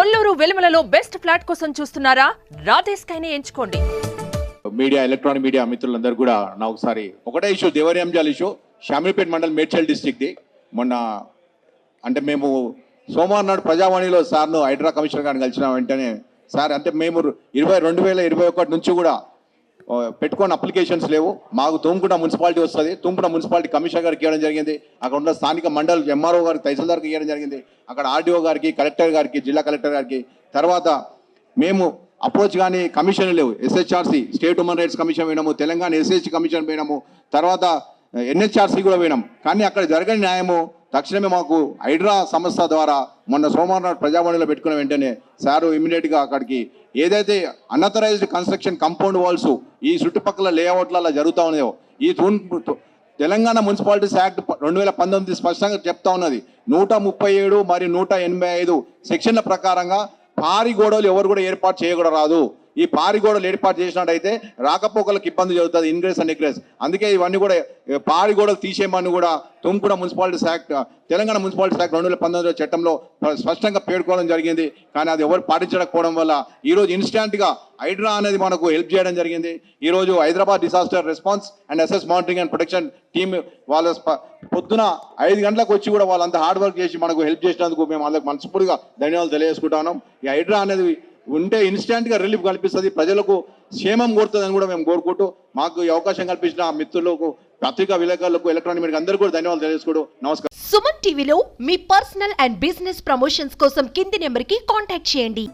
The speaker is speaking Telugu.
కొల్లూరు వెలుమలలో బెస్ట్ ఫ్లాట్ కోసం చూస్తున్నారా? రాధేశ్ కైనే ఎంచుకోండి. మీడియా ఎలక్ట్రానిక్ మీడియా మిత్రులందరూ కూడా నా ఒకసారి ఒకటే ఇష్యూ, దేవరియంజాల్ ఇష్యూ, షామీర్పేట మండల్ మేడ్చల్ డిస్టిక్ది. మొన్న అంటే మేము సోమవారం నాడు ప్రజావాణిలో సార్ను హైడ్రా కమిషనర్ గారిని కలిసిన వెంటనే సార్ అంటే మేము 2021 నుంచి కూడా పెట్టుకున్న అప్లికేషన్స్ లేవు, మాకు తుమ్ముకుంట మున్సిపాలిటీ వస్తుంది, తుమ్ముకుంట మున్సిపాలిటీ కమిషనర్ గారికి ఇవ్వడం జరిగింది, అక్కడ ఉన్న స్థానిక మండల్ ఎంఆర్ఓ గారికి తహసీల్దార్కి ఇవ్వడం జరిగింది, అక్కడ ఆర్డీఓ గారికి, కలెక్టర్ గారికి, జిల్లా కలెక్టర్ గారికి. తర్వాత మేము అప్రోచ్ కానీ కమిషన్ లేవు, ఎస్హెచ్ఆర్సీ స్టేట్ హ్యూమన్ రైట్స్ కమిషన్ పోయినాము, తెలంగాణ ఎస్హెచ్ కమిషన్ పోయినాము, తర్వాత ఎన్హెచ్ఆర్సీ కూడా పోయినాం. కానీ అక్కడ జరగని న్యాయము తక్షణమే మాకు హైడ్రా సంస్థ ద్వారా మొన్న సోమవారం నాడు ప్రజావాణిలో పెట్టుకున్న వెంటనే సారు ఇమీడియట్గా అక్కడికి ఏదైతే అన్అథరైజ్డ్ కన్స్ట్రక్షన్ కాంపౌండ్ వాల్స్ ఈ చుట్టుపక్కల లేఅవుట్లలో జరుగుతూ ఉన్నాయో, ఈ తెలంగాణ మున్సిపాలిటీస్ యాక్ట్ 2019 స్పష్టంగా చెప్తా ఉన్నది, 137 మరియు 185 సెక్షన్ల ప్రకారంగా పారి గోడలు ఎవరు కూడా ఏర్పాటు చేయకూడదు. ఈ పారి గోడలు ఏర్పాటు చేసినట్టయితే రాకపోకలకు ఇబ్బంది జరుగుతుంది, ఇన్గ్రెస్ అండ్ ఎగ్రెస్. అందుకే ఇవన్నీ కూడా పారి గోడలు తీసేయమని కూడా Tummukunta municipalities act, Telangana municipalities act 2019 చట్టంలో స్పష్టంగా పేర్కోవడం జరిగింది. కానీ అది ఎవరు పాటించకపోవడం వల్ల ఈరోజు ఇన్స్టాంట్గా హైడ్రా అనేది మనకు హెల్ప్ చేయడం జరిగింది. ఈరోజు Hyderabad disaster response and assess monitoring and protection team వాళ్ళ పొద్దున 5 గంటలకు వచ్చి కూడా వాళ్ళంతా హార్డ్ వర్క్ చేసి మనకు హెల్ప్ చేసినందుకు మేము అందరికి మనస్ఫూర్తిగా ధన్యవాదాలు తెలియజేసుకుంటున్నాం. ఈ హైడ్రా అనేది ఉంటే ఇన్స్టాంట్గా రిలీఫ్ కల్పిస్తుంది, ప్రజలకు క్షేమం కోరుతుందని కూడా మేము కోరుకుంటూ మాకు ఈ అవకాశం కల్పించిన మిత్రులకు, పత్రికా విలేకరులకు, ఎలక్ట్రానిక్ మీడియా అందరికీ కూడా ధన్యవాదాలు తెలియజేసుకోవడం. నమస్కారం. సుమన్ టీవీలో మీ పర్సనల్ అండ్ బిజినెస్ ప్రమోషన్స్ కోసం కింది నెంబర్కి కాంటాక్ట్ చేయండి.